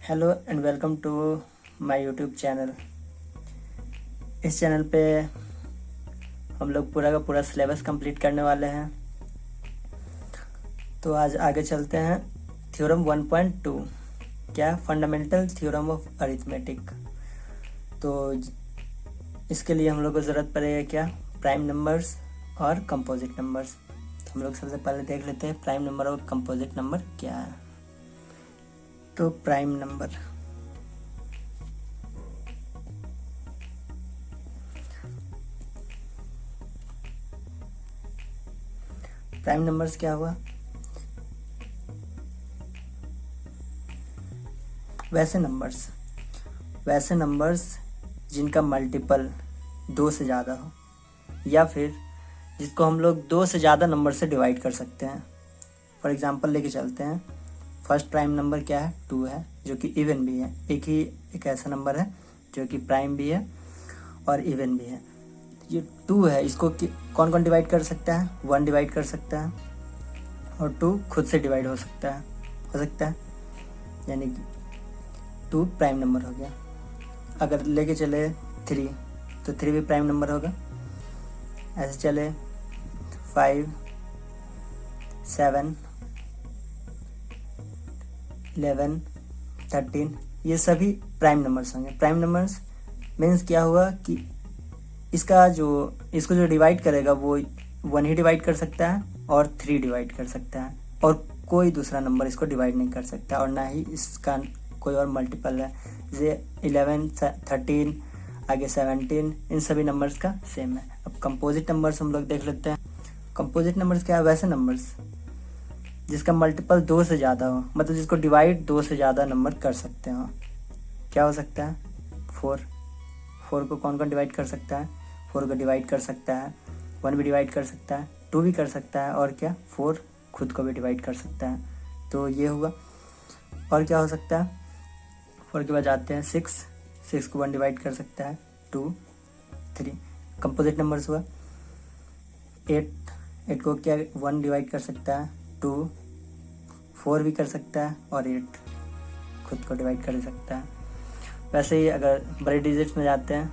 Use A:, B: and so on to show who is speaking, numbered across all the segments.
A: Hello and welcome to my YouTube channel. इस चैनल पे हम लोग पूरा का पूरा सिलेबस कंप्लीट करने वाले हैं। तो आज आगे चलते हैं। थ्योरम 1.2 क्या फंडामेंटल थ्योरम ऑफ अरिथमेटिक। तो इसके लिए हम लोग को ज़रूरत पड़ेगा क्या, प्राइम नंबर्स और कंपोजिट नंबर्स। तो हम लोग सबसे पहले देख लेते हैं प्राइम नंबर और कंपोजिट नंबर क्या है। तो प्राइम नंबर्स क्या हुआ, वैसे नंबर्स जिनका मल्टीपल 2 से ज़्यादा हो, या फिर जिसको हम लोग 2 से ज़्यादा नंबर से डिवाइड कर सकते हैं। फॉर एग्जांपल लेके चलते हैं। फर्स्ट प्राइम नंबर क्या है, 2 है, जो कि इवन भी है। एक ऐसा नंबर है जो कि प्राइम भी है और इवन भी है। ये 2 है, इसको कौन कौन डिवाइड कर सकता है, 1 डिवाइड कर सकता है और 2 खुद से डिवाइड हो सकता है, यानी कि 2 प्राइम नंबर हो गया। अगर लेके चले 3, तो 3 भी प्राइम नंबर होगा। ऐसे चले 5, 7, 11, 13, ये सभी प्राइम नंबर्स होंगे। प्राइम नंबर्स मीन्स क्या हुआ कि इसको जो डिवाइड करेगा वो 1 ही डिवाइड कर सकता है और 3 डिवाइड कर सकता है, और कोई दूसरा नंबर इसको डिवाइड नहीं कर सकता, और ना ही इसका कोई और मल्टीपल है। जैसे 11, 13, आगे 17, इन सभी नंबर्स का सेम है। अब कंपोजिट नंबर्स हम लोग देख लेते हैं। कंपोजिट नंबर्स क्या है, वैसे नंबर्स जिसका मल्टीपल 2 से ज़्यादा हो, मतलब जिसको डिवाइड 2 से ज़्यादा नंबर कर सकते हो। क्या हो सकता है, 4 को कौन कौन डिवाइड कर सकता है, 4 को डिवाइड कर सकता है, 1 भी डिवाइड कर सकता है, 2 भी कर सकता है, और क्या 4 खुद को भी डिवाइड कर सकता है। तो ये हुआ। और क्या हो सकता है, 4 के बाद आते हैं 6 को 1 डिवाइड कर सकता है, 2, 3। कंपोजिट नंबर्स हुआ 8 को क्या 1 डिवाइड कर सकता है, 2, 4 भी कर सकता है, और 8 खुद को डिवाइड कर सकता है। वैसे ही अगर बड़े डिजिट्स में जाते हैं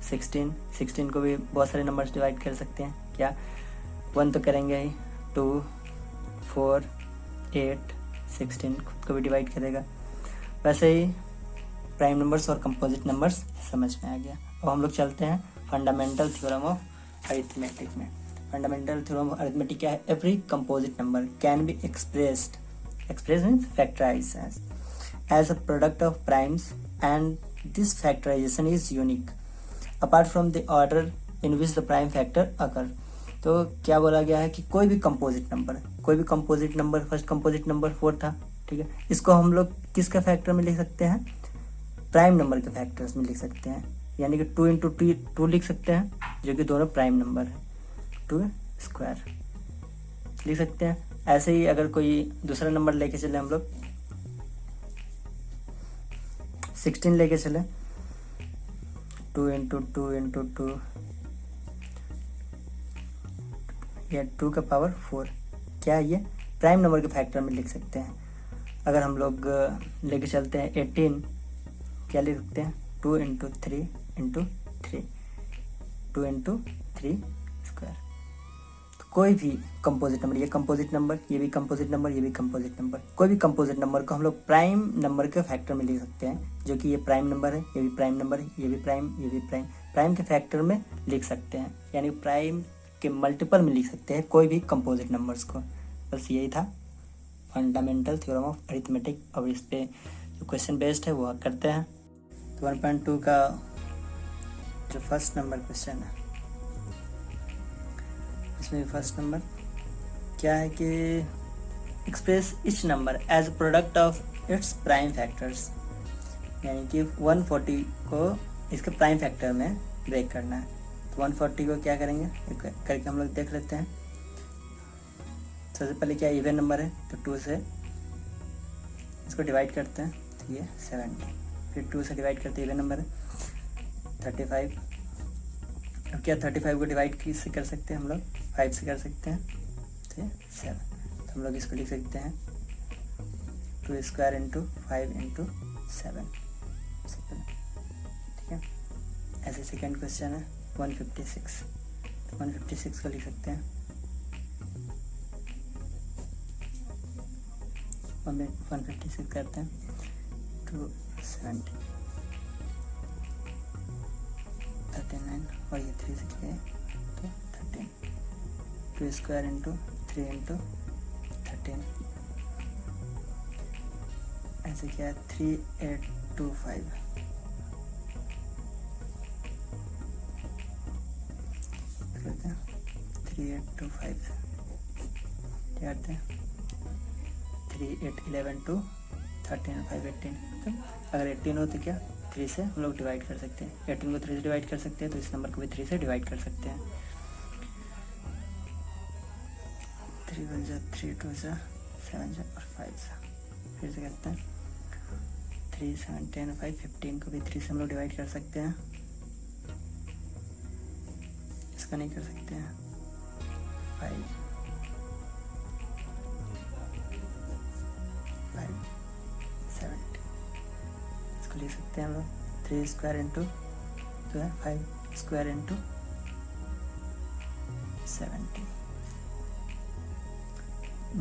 A: 16 को भी बहुत सारे नंबर्स डिवाइड कर सकते हैं। क्या 1 तो करेंगे ही, 2, 4, 8, 16 खुद को भी डिवाइड करेगा। वैसे ही प्राइम नंबर्स और कंपोजिट नंबर्स समझ में आ गया। अब हम लोग चलते हैं फंडामेंटल थ्योरम ऑफ अरिथमेटिक में। फंडामेंटल थ्योरम ऑफ अरिथमेटिक क्या है, every composite number can be express means factorise as a product of primes, and this factorization is unique apart from the order in which the prime factor occur। तो क्या बोला गया है कि कोई भी composite number first composite number 4 था, ठीक है, इसको हम लोग किसका फैक्टर में लिख सकते हैं, प्राइम नंबर के फैक्टर्स में लिख सकते हैं। यानी कि 2 इंटू 2 लिख सकते हैं, जो कि दोनों प्राइम नंबर है, 2 स्क्वायर लिख सकते हैं। ऐसे ही अगर कोई दूसरा नंबर लेके चले, हम लोग 16 लेके चले, 2 इंटू 2 या 2 का पावर 4, क्या ये प्राइम नंबर के फैक्टर में लिख सकते हैं। अगर हम लोग लेके चलते हैं 18, क्या लिख सकते हैं, 2 इंटू 3 इंटू 3, 2 इंटू 3 स्क्वायर। तो कोई भी कंपोजिट नंबर, ये कंपोजिट नंबर, ये भी कंपोजिट नंबर, ये भी कंपोजिट नंबर, कोई भी कंपोजिट नंबर को हम लोग प्राइम नंबर के फैक्टर में लिख सकते हैं। जो कि ये प्राइम नंबर है, ये भी प्राइम नंबर है, ये भी प्राइम के फैक्टर में लिख सकते हैं, यानी प्राइम के मल्टीपल में लिख सकते हैं कोई भी कंपोजिट नंबर्स को। बस यही था फंडामेंटल थ्योरम ऑफ अरिथमेटिक। अब इस पे जो क्वेश्चन बेस्ड है वो करते हैं। तो 1.2 का जो फर्स्ट नंबर क्वेश्चन है, इसमें फर्स्ट नंबर क्या है कि express each number as product of its prime factors, यानी कि 140 को इसके प्राइम फैक्टर में ब्रेक करना है। तो 140 को क्या करेंगे करके हम लोग देख लेते हैं। सबसे पहले क्या इवन नंबर है, तो 2 से इसको डिवाइड करते हैं, तो ये 70, फिर 2 से डिवाइड करते हैं, इवन नंबर है 35। अब क्या 35 को डिवाइड किससे कर सकते हैं, हम लोग 5 से कर सकते हैं, तो 7। तो हम लोग इसको लिख सकते हैं 2 स्क्वायर इंटू 5 इंटू 7, सिंपल, ठीक है। ऐसे सेकेंड क्वेश्चन है 156, तो 156 को लिख सकते हैं 156 करते हैं 270 39 और ये 3 से किया तो 13, 2 स्क्वायर इंटू 3 इंटू 13, ऐसे क्या है 3825, करते हैं 3825 क्या करते हैं 3 8 11 2 13 5 18, तो अगर 18 हो तो क्या 3 से हम लोग डिवाइड कर सकते हैं, 18 को 3 से डिवाइड कर सकते हैं, तो इस नंबर को भी 3 से डिवाइड कर सकते हैं। 3 1 जा 3 2 जा 7 जा और 5 जा, फिर से करते हैं 3 7 10 5 15 को भी 3 से हम लोग डिवाइड कर सकते हैं, इसका नहीं कर सकते हैं 5 70, इसको लिख सकते हैं हम लोग 3 स्क्वायर इंटू जो है 5 स्क्वायर इंटू 70।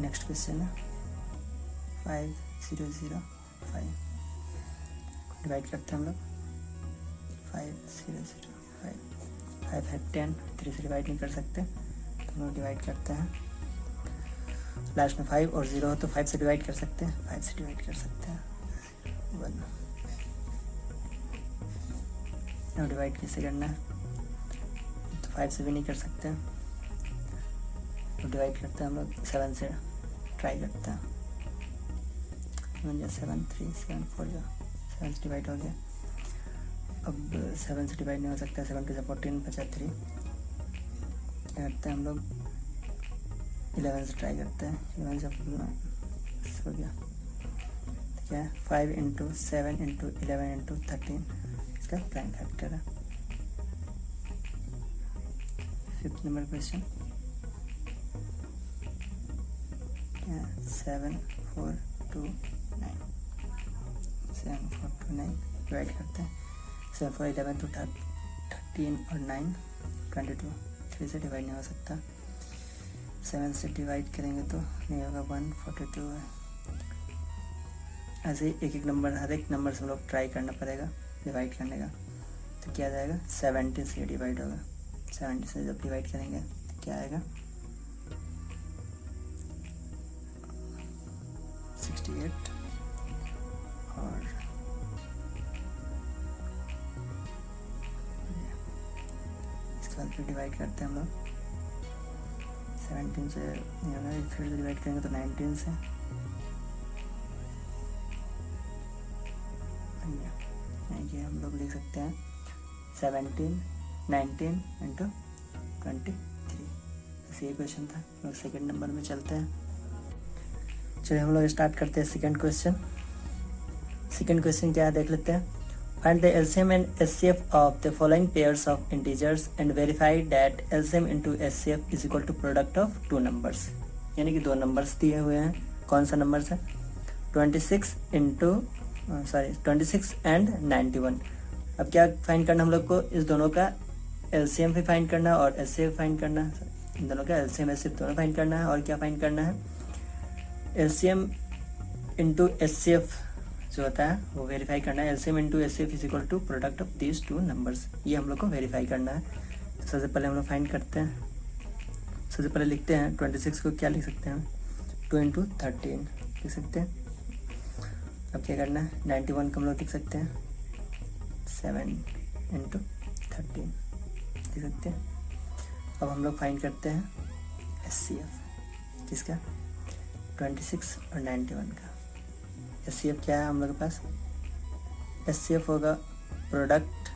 A: नेक्स्ट क्वेश्चन है 5005, डिवाइड करते हैं हम लोग 5005, 5 5 10, 3 से डिवाइड नहीं कर सकते तो हम लोग डिवाइड करते हैं, लास्ट में 5 और 0 हो तो 5 से डिवाइड कर सकते हैं, 5 से डिवाइड कर सकते हैं 1, अब डिवाइड कैसे करना है तो 5 से भी नहीं कर सकते हैं, तो डिवाइड करते हैं हम लोग 7 से ट्राई करते हैं, 1 7 3 7 4 जा 7 से डिवाइड हो गया, अब 7 से डिवाइड नहीं हो सकता, 7 2 14 53, क्या करते हैं हम लोग 11 से ट्राई करते हैं, 11 से हो गया, ठीक है 5 इंटू 7 इंटू 11 इंटू 13, इसका प्राइम फैक्टर है। 5th नंबर क्वेश्चन 7429, 7429 डिवाइड करते हैं, 7 4 11 तो 13 और 9 22, 3 से डिवाइड नहीं हो सकता, 7 से डिवाइड करेंगे तो नहीं होगा 142 है। ऐसे ही एक एक नंबर हर एक नंबर से हम लोग ट्राई करना पड़ेगा डिवाइड करने का, तो क्या जाएगा 70 से डिवाइड होगा, 70 से जब डिवाइड करेंगे तो क्या आएगा 68 और इसके बाद फिर डिवाइड करते हैं हम लोग 17 से नहीं होगा, फिर से डिवाइड करेंगे तो 19 से, ये हम लोग लिख सकते हैं 17 19 इंटू 23, बस ये क्वेश्चन था। हम लोग सेकेंड नंबर में चलते हैं, चलिए हम लोग स्टार्ट करते हैं सेकेंड क्वेश्चन। सेकेंड क्वेश्चन क्या है देख लेते हैं। Find the LCM and SCF of the following pairs of integers and verify that LCM into SCF is equal to product of two numbers। यानी कि दो नंबर्स दिए हुए हैं, कौन सा नंबर है 26 एंड 91। अब क्या फाइंड करना हम लोग को, इस दोनों का LCM भी फाइंड करना है और SCF फाइंड करना है, इन दोनों का LCM SCF दोनों फाइंड करना है। और क्या फाइंड करना है LCM इंटू SCF जो होता है वो वेरीफाई करना है। LCM into SCF is equal to product of these two numbers, ये हम लोग को वेरीफाई करना है। तो सबसे पहले हम लोग फाइंड करते हैं, सबसे पहले लिखते हैं 26 को क्या लिख सकते हैं 2 इंटू 13 लिख सकते हैं। अब क्या करना है 91 को हम लोग लिख सकते हैं 7 इंटू 13 लिख सकते हैं। अब हम लोग फाइंड करते हैं SCF किसका 26 और 91 का। SCF क्या है हम लोग के पास, SCF होगा product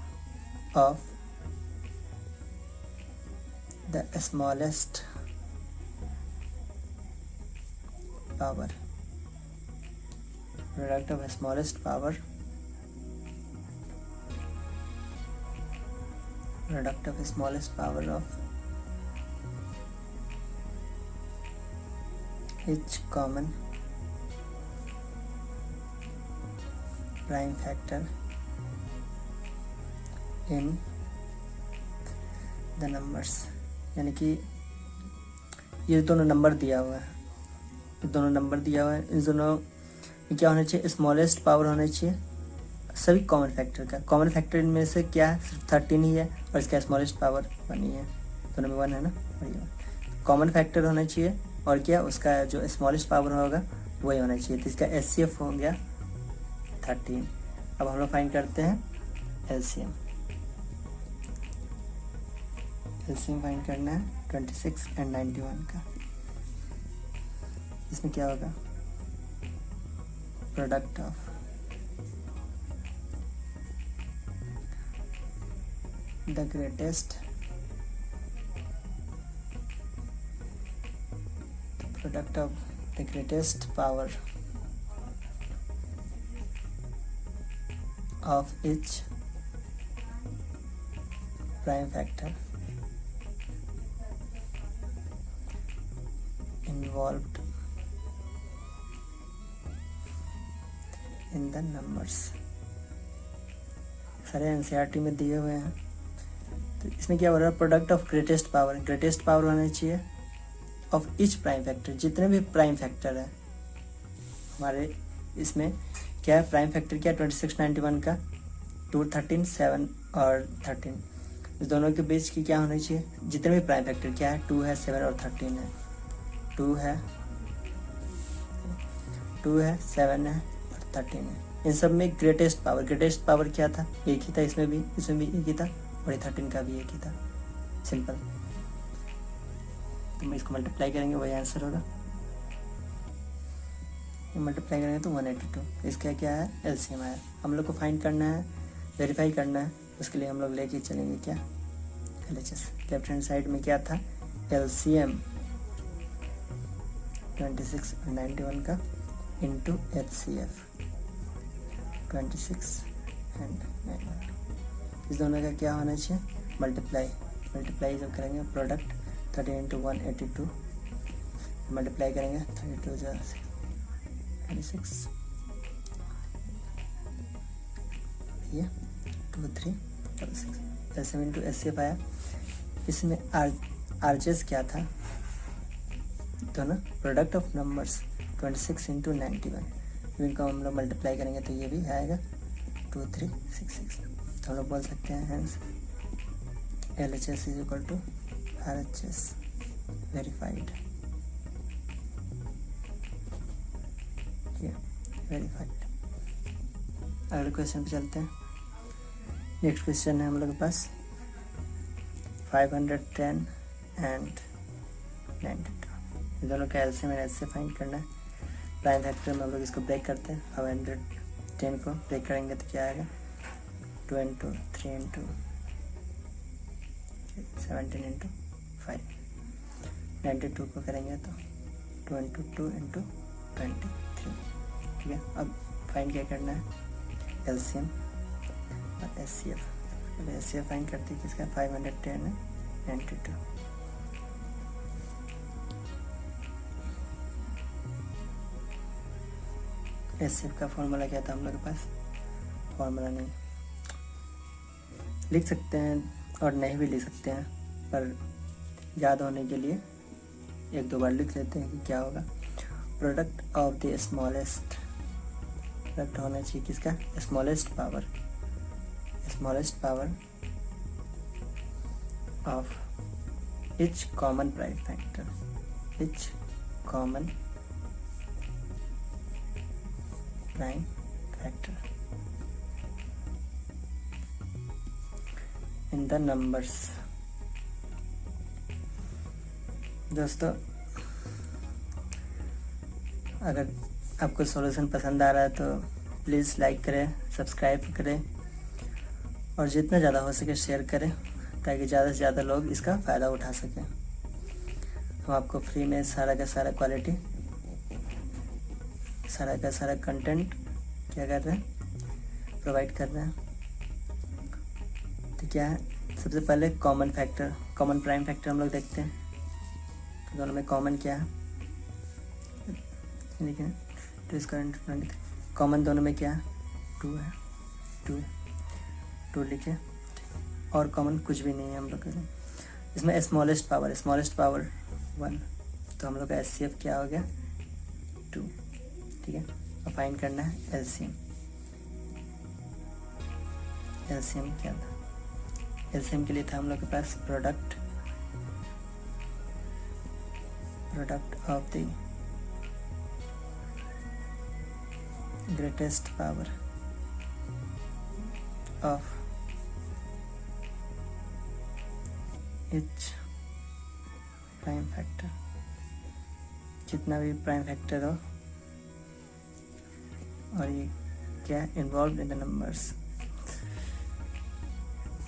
A: of the smallest power, product of smallest power, product of smallest power of each common prime factor in the numbers, यानी कि ये दोनों नंबर दिया हुआ है, ये दोनों नंबर दिया हुआ है, इन दोनों में क्या होना चाहिए, स्मॉलेस्ट पावर होना चाहिए सभी कॉमन फैक्टर का। कॉमन फैक्टर इनमें से क्या है, सिर्फ 13 ही है और इसका स्मॉलेस्ट पावर 1 ही है, दोनों में 1 है ना, और कॉमन फैक्टर होना चाहिए और क्या उसका जो स्मॉलेस्ट पावर होगा वही होना चाहिए। तो इसका HCF हो गया 13। अब हम लोग फाइंड करते हैं LCM। LCM फाइंड करना है 26 और 91 का। इसमें क्या होगा, product of the greatest power of each prime factor involved in the numbers। सारे NCERT में दिए हुए हैं। तो इसमें क्या हो रहा है, product of greatest power, greatest power होना चाहिए ऑफ ईच प्राइम फैक्टर, जितने भी प्राइम फैक्टर है हमारे इसमें क्या है, प्राइम फैक्टर क्या है 26 91 का 2 13 7 और 13, इस दोनों के बीच की क्या होनी चाहिए, जितने भी प्राइम फैक्टर क्या है 2 है 7 और 13 है, 2 है 7 है और 13 है। इन सब में ग्रेटेस्ट पावर क्या था, एक ही था, इसमें भी एक ही था और ये 13 का भी एक ही था, सिंपल। तो मैं इसको मल्टीप्लाई करेंगे वही आंसर होगा, मल्टीप्लाई करेंगे तो 182। इसका क्या है, LCM आया। हम लोग को फाइंड करना है, वेरीफाई करना है, उसके लिए हम लोग लेके चलेंगे क्या, LHS। लेफ्ट हैंड साइड में क्या था, LCM 26 और 91 का इंटू HCF 26 एंड 91। इस दोनों का क्या होना चाहिए, मल्टीप्लाई जब करेंगे प्रोडक्ट 30 इंटू 182, मल्टीप्लाई करेंगे 32 जो 26, ये 2 3 6, LCM इंटू HCF आया। इसमें RHS क्या था, दोनों प्रोडक्ट ऑफ नंबर्स 26 इंटू 91, इनको हम लोग मल्टीप्लाई करेंगे तो ये भी आएगा 2366। तो हम लोग बोल सकते हैं hence LHS is equal to RHS verified, verified. अगले क्वेश्चन पे चलते हैं। नेक्स्ट क्वेश्चन है हम लोग के पास 510 एंड 92, दोनों का LCM और HCF फाइंड करना है। प्राइम फैक्टर में हम लोग इसको ब्रेक करते हैं, 510 को ब्रेक करेंगे तो क्या आएगा, 2 इंटू 3 इंटू 17 इंटू 5, 92 को करेंगे तो 2 इंटू 2 इंटू 23, ठीक है। अब फाइंड क्या करना है, LCM और HCF। HCF फाइंड करते हैं किसका, 510 है 92। HCF का फॉर्मूला क्या था हम लोग के पास, फॉर्मूला नहीं, लिख सकते हैं और नहीं भी लिख सकते हैं, पर याद होने के लिए 1-2 बार लिख लेते हैं कि क्या होगा। Product of the smallest, product होना चाहिए किसका, smallest power of each common prime factor, etch common prime factor in the numbers. दोस्तों अगर आपको सॉल्यूशन पसंद आ रहा है तो प्लीज़ लाइक करें, सब्सक्राइब करें और जितना ज़्यादा हो सके शेयर करें, ताकि ज़्यादा से ज़्यादा लोग इसका फ़ायदा उठा सकें। हम आपको फ्री में सारा का सारा क्वालिटी, सारा का सारा कंटेंट क्या कर रहे हैं, प्रोवाइड कर रहे हैं। तो क्या है, सबसे पहले कॉमन प्राइम फैक्टर हम लोग देखते हैं। तो दोनों में कॉमन क्या है, देखिए तो इसका कॉमन दोनों में क्या है, 2 है, 2 लिखे, और कॉमन कुछ भी नहीं है हम लोग के लिए। इसमें स्मॉलेस्ट पावर 1, तो हम लोग का HCF क्या हो गया 2, ठीक है। अब फाइंड करना है LCM क्या था, LCM के लिए था हम लोग के पास product of the greatest power of each prime factor, जितना भी प्राइम फैक्टर हो, और ये क्या इन्वॉल्व इन द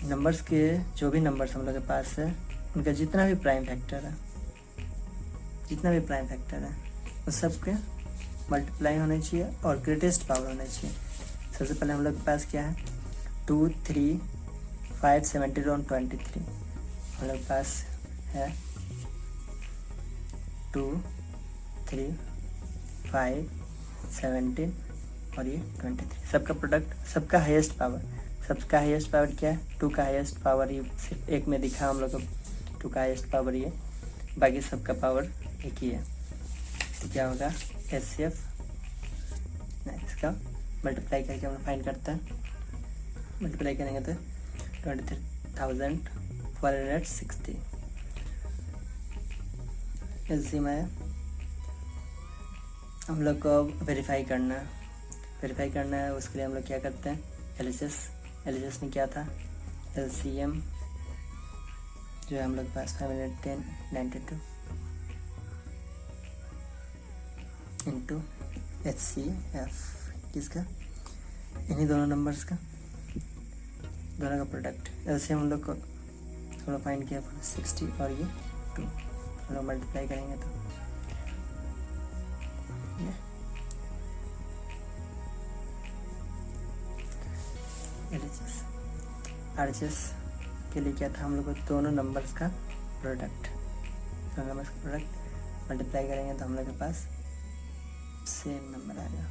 A: नंबर्स के जो भी नंबर्स हम लोग के पास है उनका जितना भी प्राइम फैक्टर है उस सब के मल्टीप्लाई होने चाहिए और ग्रेटेस्ट पावर होने चाहिए। सबसे पहले हम लोग के पास क्या है 2, 3, 5, 17 और 23। हम लोग के पास है 2, 3, 5, 17 और ये 23। सबका प्रोडक्ट, सबका हाईएस्ट पावर क्या है 2 का हाईएस्ट पावर, ये सिर्फ एक में दिखा हम लोग को 2 का हाईएस्ट पावर ये, बाकी सबका पावर एक ही है। तो क्या होगा HCF, इसका मल्टीप्लाई करके हम फाइंड करते हैं। मल्टीप्लाई करेंगे तो 23,460 LCM है। हम लोग को वेरीफाई करना है, उसके लिए हम लोग क्या करते हैं LHS में क्या था LCM जो है हम लोग के पास 510.92 इंटू HCF, किसका, इन्हीं दोनों नंबर्स का, दोनों का प्रोडक्ट। LCM हम लोग फाइंड किया 60 और ये 2, हम लोग मल्टीप्लाई करेंगे तो ये RHS के लिए क्या था हम लोग को दोनों नंबर्स का प्रोडक्ट मल्टीप्लाई करेंगे तो हम लोग के पास सेम नंबर आएगा।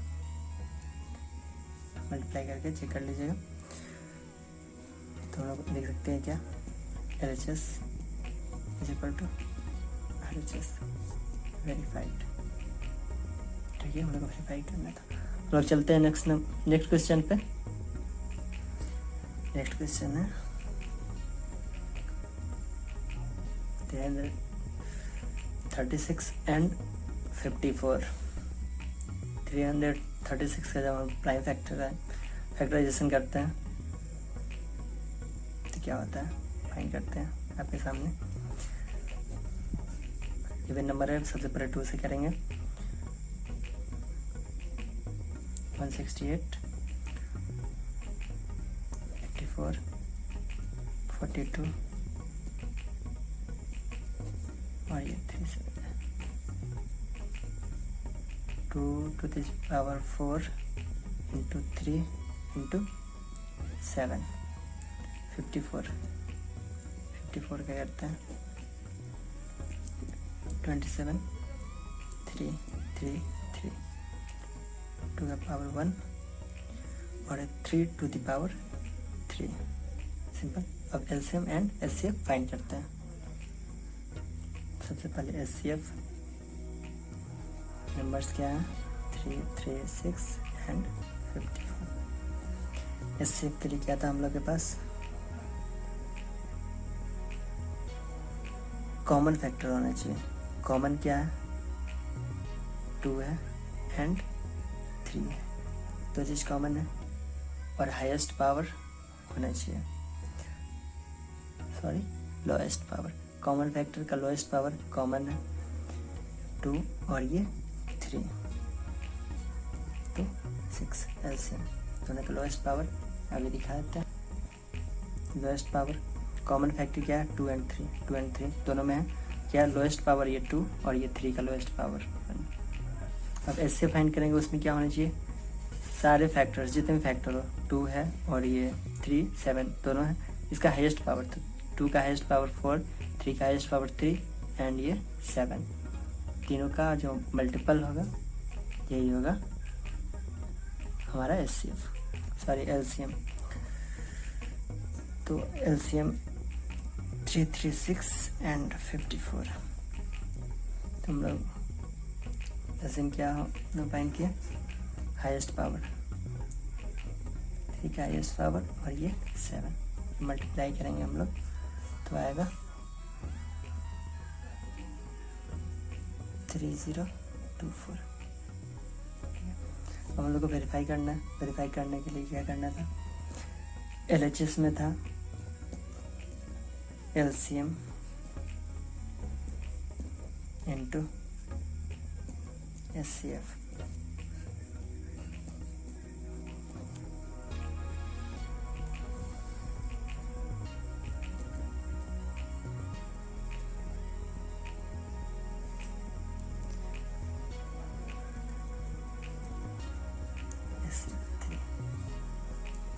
A: मल्टीप्लाई करके चेक कर लीजिएगा, तो हम लोग देख सकते हैं क्या LHS is equal to RHS verified, ठीक है। हम लोग को वेरीफाई करना था। हम लोग चलते हैं नेक्स्ट क्वेश्चन पे। नेक्स्ट क्वेश्चन है 336 एंड 54। 336 का जब हम प्राइम फैक्टराइजेशन करते हैं तो क्या होता है, फाइंड करते हैं आपके सामने। इवन नंबर है, सबसे पहले 2 से करेंगे 168, 84, 42 और ये 3 से 2 to the power 4 into 3 into 7 54 क्या करते हैं 27 3 3 3 to the power 1 और 3 to the power 3। सिंपल। अब LCM एंड HCF फाइंड करते हैं। सबसे पहले HCF नंबर्स क्या है 336 एंड 54। HCF के लिए क्या था हम लोग के पास कॉमन फैक्टर होना चाहिए। कॉमन क्या है 2 है एंड 3 है, तो चीज़ कॉमन है और हाईएस्ट पावर होना चाहिए, लोएस्ट पावर। कॉमन फैक्टर का लोएस्ट पावर कॉमन है 2 और ये 3 तो 6 LCM दोनों का लोएस्ट पावर अभी दिखा देते हैं। लोएस्ट पावर कॉमन फैक्टर क्या है 2 and 3 दोनों में है क्या लोएस्ट पावर ये 2 और ये 3 का लोएस्ट पावर 1। अब ऐसे फाइंड करेंगे उसमें क्या होना चाहिए सारे फैक्टर्स जितने भी फैक्टर हो 2 है और ये 3 7 दोनों है। इसका हाईएस्ट पावर तो 2 का हाईएस्ट पावर 4, 3 का हाईएस्ट पावर 3 एंड ये 7, तीनों का जो मल्टीपल होगा यही होगा हमारा HCF। सॉरी एलसीएम, तो एलसीएम 336 एंड 54, तो हम लोग एलसीएम क्या फाइंड किया, हाईएस्ट पावर, ठीक है, हाईएस्ट पावर, और ये 7 मल्टीप्लाई करेंगे हम लोग तो आएगा 3024। अब हम लोग को वेरीफाई करना है। वेरीफाई करने के लिए क्या करना था, LHS में था LCM इंटू SCF,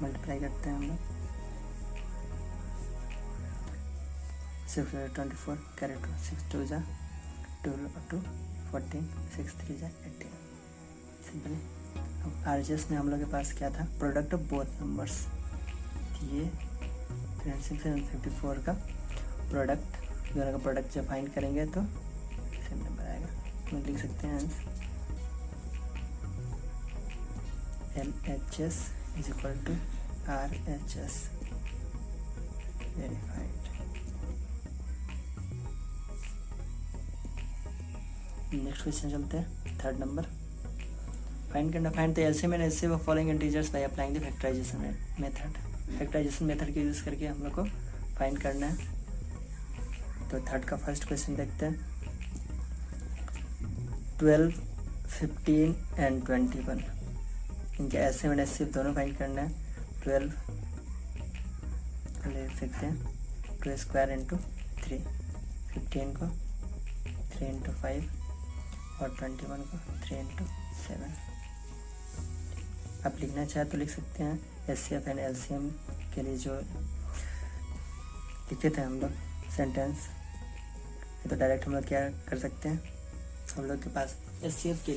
A: मल्टीप्लाई करते हैं हम लोग 624 कैरी 2, 6 2 जा 2 2 14, 6 3 जा 18, सिंपली। अब RHS में हम लोग के पास क्या था, प्रोडक्ट ऑफ बोथ नंबर्स, ये 36 और 54 का प्रोडक्ट, दोनों का प्रोडक्ट जब फाइंड करेंगे तो सेम नंबर आएगा। हम लिख सकते हैं LHS is equal to RHS verified। Next question चलते हैं, थर्ड नंबर। फाइंड करना, find the LCM and HCF of following integers by applying the factorisation method. Factorisation method के यूज़ करके हम लोग को फाइंड करना है। तो थर्ड का फर्स्ट क्वेश्चन देखते हैं, 12, 15 एंड 21, इनके एलसीएम एंड एचसीएफ दोनों फाइंड करना है। 12 ले सकते हैं 2 स्क्वायर इंटू 3, 15 को 3 इंटू 5 और 21 को 3 इंटू 7। आप लिखना चाहे तो लिख सकते हैं। एचसीएफ एंड एलसीएम के लिए जो लिखे थे हम लोग सेंटेंस, तो डायरेक्ट हम लोग क्या कर सकते हैं, हम लोग के पास एचसीएफ के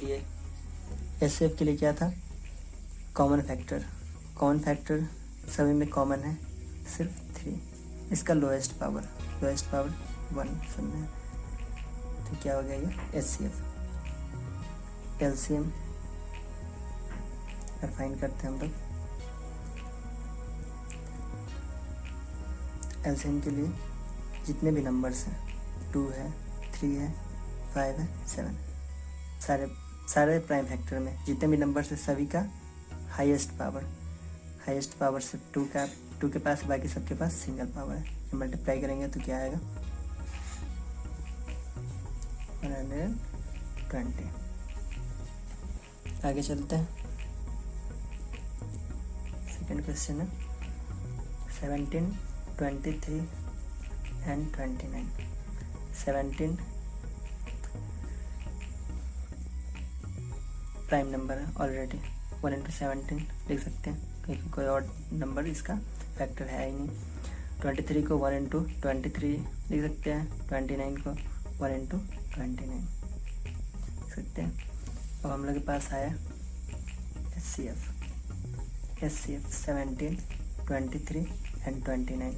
A: लिए क्या था, कॉमन फैक्टर। कॉमन फैक्टर सभी में कॉमन है, सिर्फ 3। इसका लोएस्ट पावर 1 सब में, तो क्या हो गया ये एचसीएफ। एलसीएम फाइंड करते हैं हम लोग। एलसीएम के लिए जितने भी नंबर्स हैं, 2 है, 3 है, 5 है, 7, सारे प्राइम फैक्टर में जितने भी नंबर्स हैं सभी का हाईएस्ट पावर सिर्फ 2 के पास, बाकी सबके पास सिंगल पावर है। मल्टीप्लाई करेंगे तो क्या आएगा 120। आगे चलते हैं, सेकेंड क्वेश्चन है 17, 23 एंड 29। 17 प्राइम नंबर है ऑलरेडी, 1 इंटू 17 लिख सकते हैं क्योंकि कोई और नंबर इसका फैक्टर है ही नहीं। 23 को 1 इंटू 23 लिख सकते हैं, 29 को 1 इंटू 29 लिख सकते हैं। अब हम लोग के पास आया एचसीएफ 17, 23 एंड 29।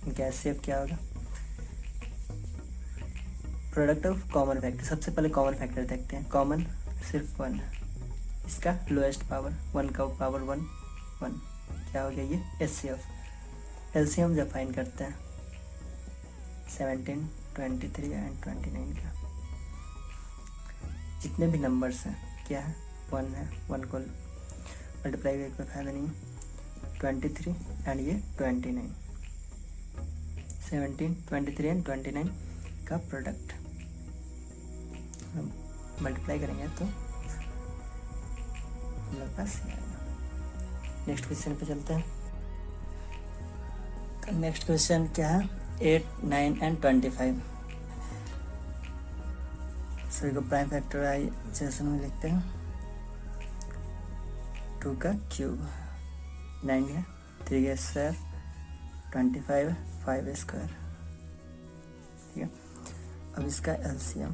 A: इनका एचसीएफ क्या होगा, प्रोडक्ट ऑफ कॉमन फैक्टर। सबसे पहले कॉमन फैक्टर देखते हैं, कॉमन सिर्फ 1 है, इसका लोएस्ट पावर 1 का पावर 1 क्या हो गया ये एचसीएफ। एलसीएम जब फाइंड करते हैं 17, 23 एंड 29 का, जितने भी नंबर्स हैं क्या है 1 है, 1 को मल्टीप्लाई करके कोई फायदा नहीं है। 23 एंड ये 29, 17, 23 एंड 29 का प्रोडक्ट हम मल्टीप्लाई करेंगे तो हमारे पास ये आएगा। नेक्स्ट क्वेश्चन पे चलते हैं। नेक्स्ट क्वेश्चन क्या है, 8, 9 एंड 25। सभी को प्राइम फैक्टराइजेशन में लिखते हैं। 2 का क्यूब 9 है, 3 का स्क्वायर 25 है, 5 स्क्वायर, ठीक है। अब इसका एलसीएम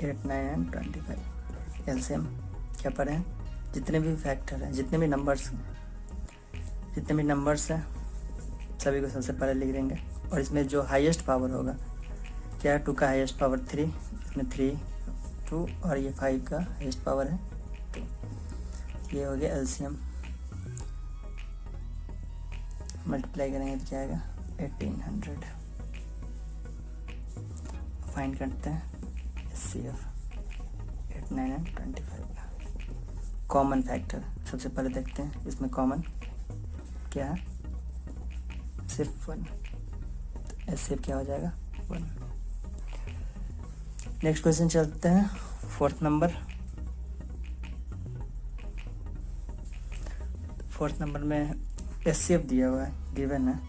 A: 8, 9 एंड 25। एलसीएम क्या पढ़े हैं, जितने भी फैक्टर हैं, जितने भी नंबर्स हैं सभी को सबसे पहले लिख देंगे। और इसमें जो हाईएस्ट पावर होगा क्या है, 2 का हाईएस्ट पावर 3, इसमें 3 2 और ये 5 का हाईएस्ट पावर है 2। ये हो गया एलसीएम। मल्टीप्लाई करेंगे तो क्या आएगा 1800। फाइंड करते हैं HCF 8 9 and 25 का कॉमन फैक्टर। सबसे पहले देखते हैं इसमें कॉमन क्या है, सिर्फ 1। तो HCF क्या हो जाएगा 1। नेक्स्ट क्वेश्चन चलते हैं 4th नंबर। 4th नंबर में HCF दिया हुआ है, गिवन है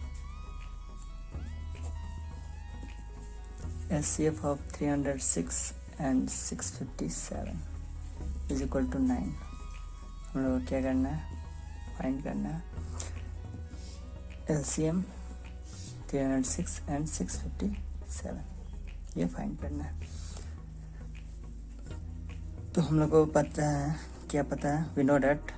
A: HCF of 306 and 657 is equal to 9। हम लोग को क्या करना है, फाइंड करना है LCM 306 and 657, ये फाइंड करना है। तो हम लोग को पता है, क्या पता है, we know that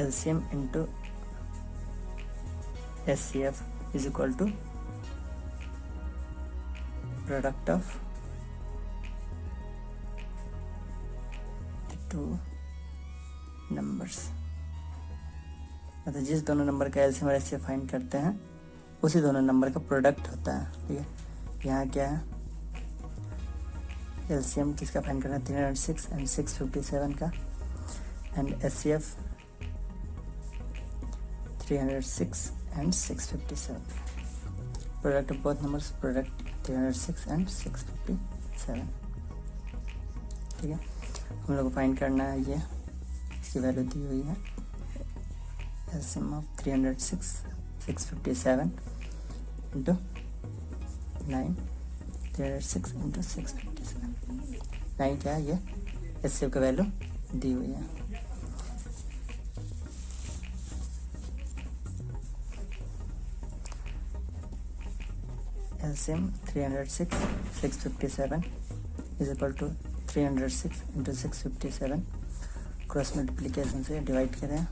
A: LCM into HCF is equal to product of the two numbers। मतलब जिस दोनों नंबर का LCM और HCF फाइंड करते हैं उसी दोनों नंबर का प्रोडक्ट होता है। ठीक है, यहाँ क्या है, LCM किसका फाइंड करना है, 306 and 657 का, and HCF 306 and 657। Product of both numbers, product 306 and 657। ठीक है, हम लोग को फाइंड करना है ये, इसकी वैल्यू दी हुई है LCM ऑफ 306 657 इंटू 9, 306 इंटू 657। 9 क्या है, ये HCF का वैल्यू दी हुई है। LCM 306 657 is equal to 306 into 657। Cross multiplication से डिवाइड करें,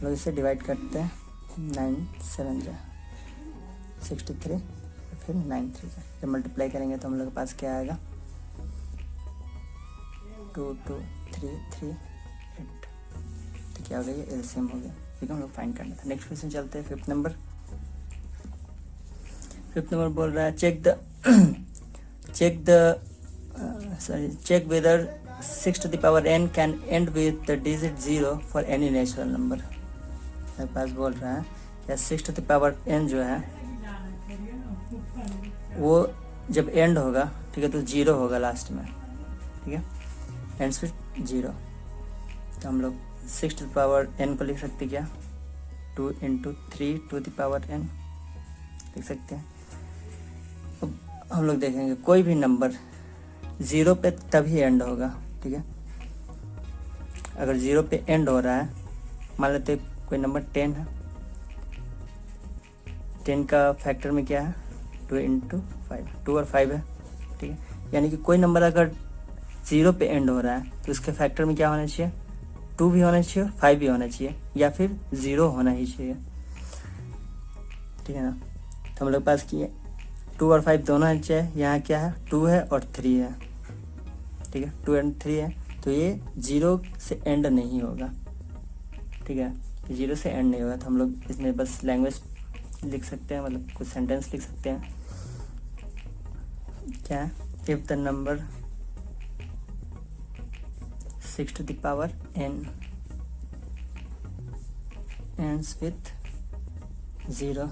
A: लोग इसे डिवाइड करते हैं 9 7 जा 63, फिर 9 3 जा। जब मल्टीप्लाई करेंगे तो हम लोग के पास क्या आएगा, 2 2 3 3 8। तो क्या हो गया, ये LCM हो गया। ठीक है, हम लोग फाइंड करना था। नेक्स्ट क्वेश्चन चलते हैं 5th नंबर। 5th नंबर बोल रहा है check whether 6 to the power n can end with the digit 0 for any natural number। मेरे पास बोल रहा है क्या 6 to the power n जो है वो जब एंड होगा, ठीक है, तो 0 होगा लास्ट में। ठीक है, एंड्स विथ 0। तो हम लोग 6 to the power n को लिख सकते क्या, 2 into 3 to the power n लिख सकते हैं। अब हम लोग देखेंगे कोई भी नंबर 0 पे तभी एंड होगा। ठीक है, अगर 0 पे एंड हो रहा है, मान लेते कोई नंबर 10 है, 10 का फैक्टर में क्या है, 2 into 5, 2 और 5 है। ठीक है, यानी कि कोई नंबर अगर 0 पे एंड हो रहा है तो उसके फैक्टर में क्या होना चाहिए, 2 भी होना चाहिए और 5 भी होना चाहिए, या फिर 0 होना ही चाहिए। ठीक है ना, तो हम लोग पास किए 2 और 5 दोनों है चाहिए। यहाँ क्या है, 2 है और 3 है। ठीक है, 2 and 3 है, तो ये 0 से एंड नहीं होगा। ठीक है, 0 से एंड नहीं होगा। तो हम लोग इसमें बस लैंग्वेज लिख सकते हैं, मतलब कुछ सेंटेंस लिख सकते हैं। क्या है, if the number 6 to the power n ends with 0,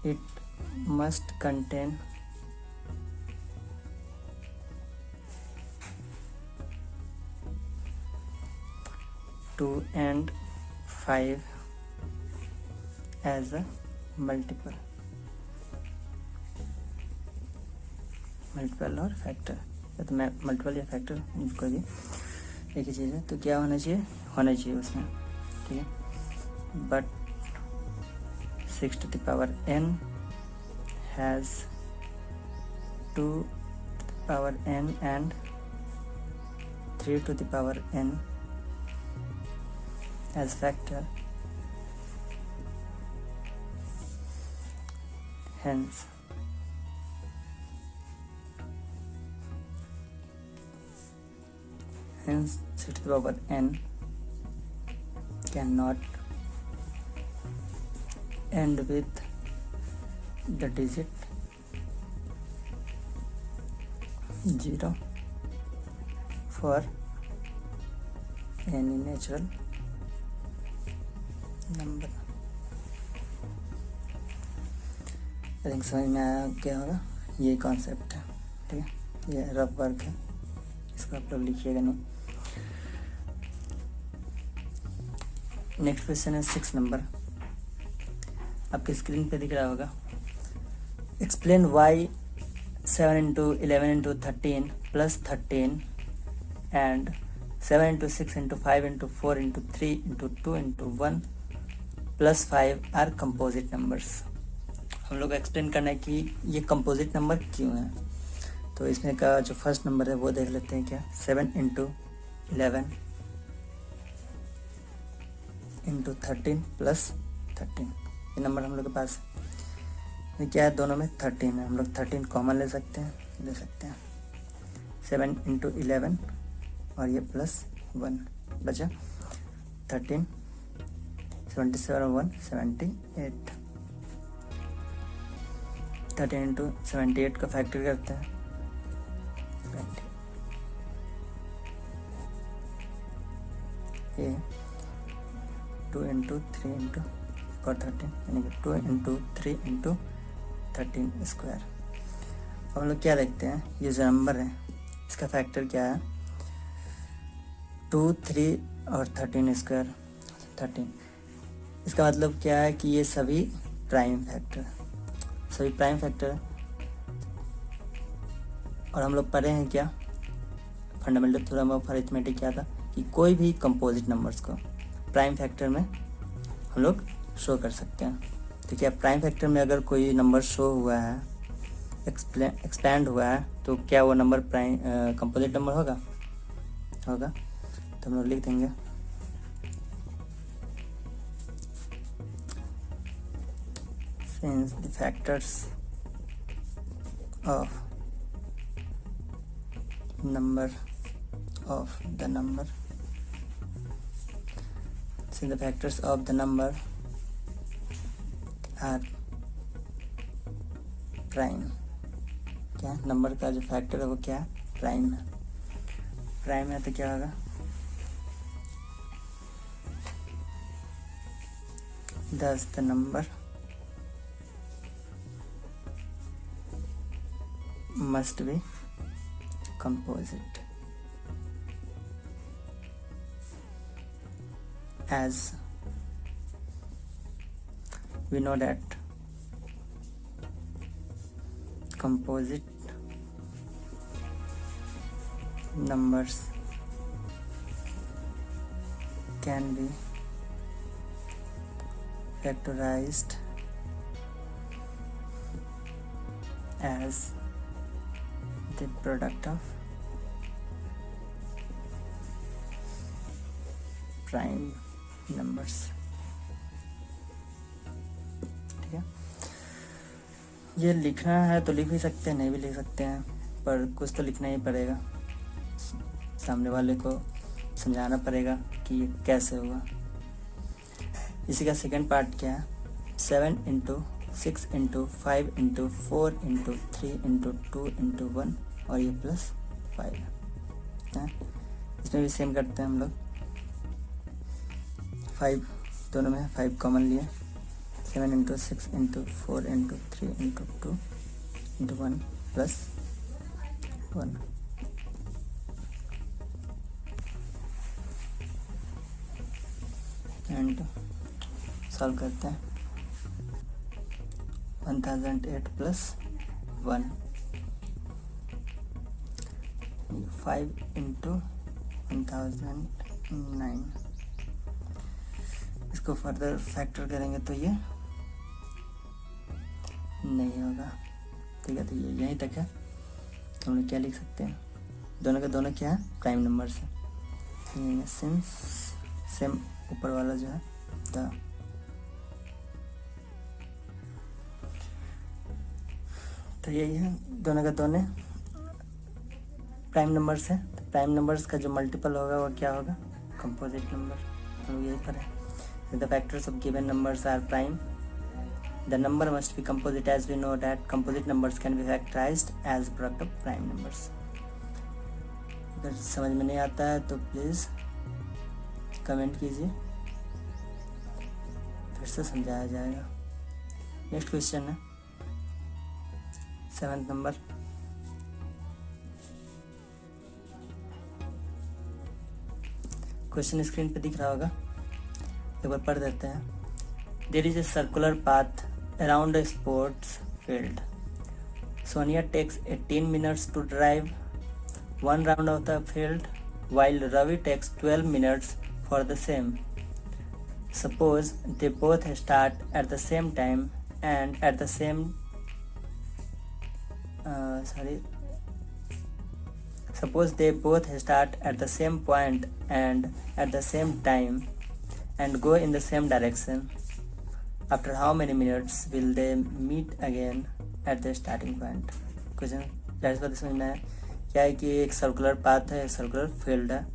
A: it must contain 2 and 5 as a multiple और फैक्टर, या तो मैं मल्टीपल या फैक्टर कोई भी एक ही चीज़ है। तो क्या होना चाहिए उसमें। ठीक है, but 6 to the power n has 2 to the power n and 3 to the power n as factor. Hence, hence 6 to the power n cannot end with the digit 0 for any natural number. I think समझ में आया क्या होगा, ये concept है, ठीक है, ये रफ वर्क है, इसको आप लोग लिखिएगा नहीं। नेक्स्ट क्वेश्चन है 6 नंबर, आपकी स्क्रीन पे दिख रहा होगा। Explain why 7 into 11 into 13 plus 13 and 7 into 6 into 5 into 4 into 3 into 2 into 1 plus 5 are composite numbers। हम लोग एक्सप्लेन करना है कि ये कंपोजिट नंबर क्यों है। तो इसमें का जो फर्स्ट नंबर है वो देख लेते हैं क्या। 7 into 11 into 13 plus 13, ये नंबर हम लोग के पास ये क्या है, दोनों में 13 है, हम लोग 13 कॉमन ले सकते हैं 7 into 11 और ये प्लस 1 बचा 13, 77 और 1 78, 13 into 78 का फैक्टर करते हैं 20, ये 2 into 3 into और 13 यानी कि 2 into 3 into 13 स्क्वायर। अब हम लोग क्या देखते हैं, ये जो नंबर है इसका फैक्टर क्या है, 2, 3 और 13 स्क्वायर 13। इसका मतलब क्या है कि ये सभी प्राइम फैक्टर है। और हम लोग पढ़े हैं क्या, फंडामेंटल थ्योरम ऑफ अरिथमेटिक क्या था कि कोई भी कंपोजिट नंबर्स को प्राइम फैक्टर में हम लोग शो कर सकते हैं। तो क्या प्राइम फैक्टर में अगर कोई नंबर शो हुआ है, एक्सपैंड हुआ है, तो क्या वो नंबर प्राइम कंपोजिट नंबर होगा। तो हम लोग लिख देंगे since the factors of number of the number since the factors of the number are prime, क्या नंबर का जो फैक्टर है वो क्या है, प्राइम है। तो क्या होगा, thus the number must be composite as we know that composite numbers can be factorized as the product of prime numbers। ठीक है, ये लिखना है तो लिख भी सकते हैं, नहीं भी लिख सकते हैं, पर कुछ तो लिखना ही पड़ेगा, सामने वाले को समझाना पड़ेगा कि ये कैसे हुआ। इसी का सेकंड पार्ट क्या है, 7 into 6 into 5 into 4 into 3 into 2 into 1 और ये प्लस 5 है। इसमें भी सेम करते हैं हम लोग, 5 दोनों में 5 कॉमन लिए, 7 into 6 into 4 into 3 into 2 into 1 plus 1। And solve करते हैं, 1008 प्लस 1, 5 into 1009। इसको फर्दर फैक्टर करेंगे तो ये नहीं होगा। ठीक है, तो ये यहीं तक है। हम लोग क्या लिख सकते हैं, दोनों का दोनों क्या है, प्राइम नंबर से। सिंस सेम ऊपर वाला जो है तो यही है, दोनों का दोनों प्राइम नंबर से। तो प्राइम नंबर्स का जो मल्टीपल होगा वो क्या होगा, कंपोजिट नंबर। हम यही पढ़े। The factors of given numbers are prime, the number must be composite as we know that composite numbers can be factorised as product of prime numbers. अगर समझ में नहीं आता है तो प्लीज़ कमेंट कीजिए, फिर से समझाया जाएगा। नेक्स्ट क्वेश्चन है 7th नंबर। क्वेश्चन स्क्रीन पे दिख रहा होगा, एक बार पढ़ देते हैं। There is a circular path around a sports field. Sonia takes 18 minutes to drive one round of the field, while Ravi takes 12 minutes for the same. Suppose they both start at the same time and at the same Suppose they both start at the same point and at the same time and go in the same direction. After how many minutes will they meet again at the starting point? Question जाहिर बात समझ में आया। क्या है कि एक circular path है, सर्कुलर फील्ड है।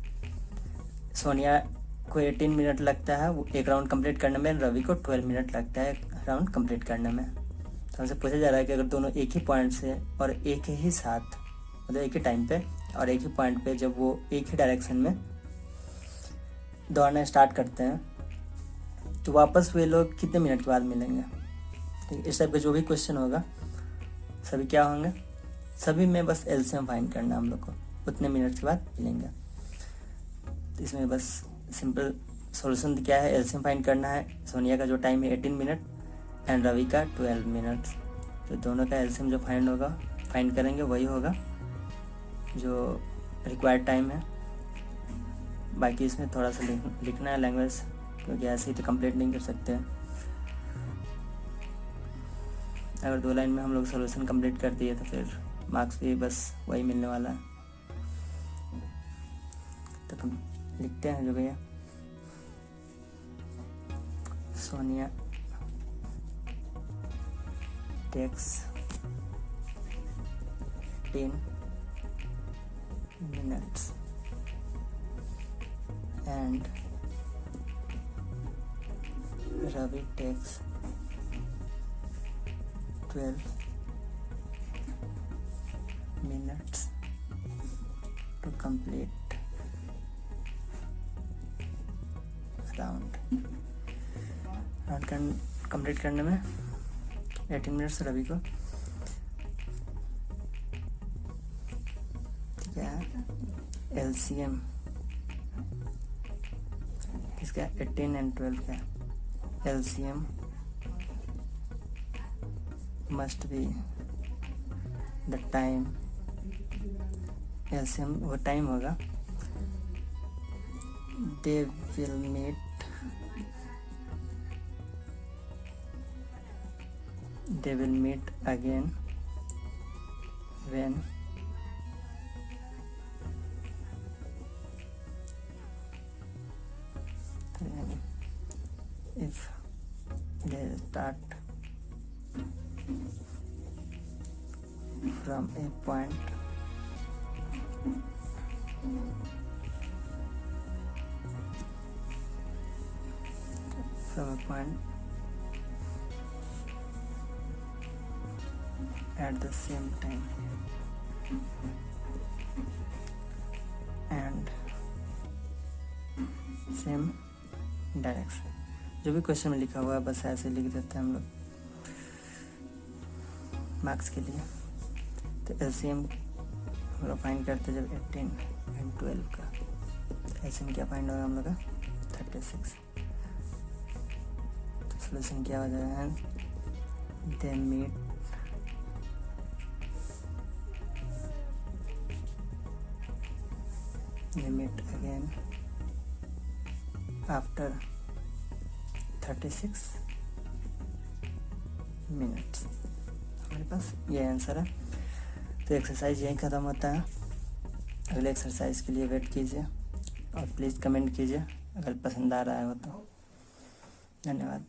A: सोनिया को 18 मिनट लगता है वो एक राउंड कंप्लीट करने में, रवि को 12 मिनट लगता है एक राउंड कंप्लीट करने में। तो हमसे पूछा जा रहा है कि अगर दोनों एक ही पॉइंट से और एक ही साथ, मतलब एक ही टाइम पे और एक ही पॉइंट पे जब वो एक ही डायरेक्शन में दौड़ना स्टार्ट करते हैं तो वापस वे लोग कितने मिनट के बाद मिलेंगे। ठीक, इस टाइप का जो भी क्वेश्चन होगा सभी क्या होंगे, सभी में बस एलसीएम फाइंड करना हम लोग को, उतने मिनट के बाद मिलेंगे। तो इसमें बस सिंपल सॉल्यूशन क्या है, एलसीएम फाइंड करना है। सोनिया का जो टाइम है 18 मिनट एंड रवि का 12 मिनट। तो दोनों का एलसीएम जो फाइंड करेंगे वही होगा जो रिक्वायर्ड टाइम है। बाकी इसमें थोड़ा सा लिखना है लैंग्वेज, क्योंकि ऐसे ही तो कंप्लीट नहीं कर सकते। अगर 2 लाइन में हम लोग सॉल्यूशन कंप्लीट कर दिए तो फिर मार्क्स भी बस वही मिलने वाला है। तो हम लिखते हैं जो भैया, Sonia takes 10 minutes and Ravi takes 12 minutes to complete round complete करने में 18 मिनट्स रवि को। क्या है एलसीएम इसका 18 एंड 12 का LCM must be the time. LCM वो टाइम होगा, they will meet again when if they start from a point at the same time and same direction. जो भी क्वेश्चन में लिखा हुआ है बस ऐसे लिख देते हैं हम लोग मार्क्स के लिए। तो एलसीएम हम लोग फाइंड करते जब 18 एंड 12 का एलसीएम क्या फाइंड होगा हम लोग का 36। तो सोल्यूशन क्या हो जाएगा, they meet again after 36 minutes। हमारे पास ये आंसर है। तो एक्सरसाइज यहीं ख़त्म होता है। अगले एक्सरसाइज के लिए वेट कीजिए और प्लीज़ कमेंट कीजिए अगर पसंद आ रहा हो तो। धन्यवाद।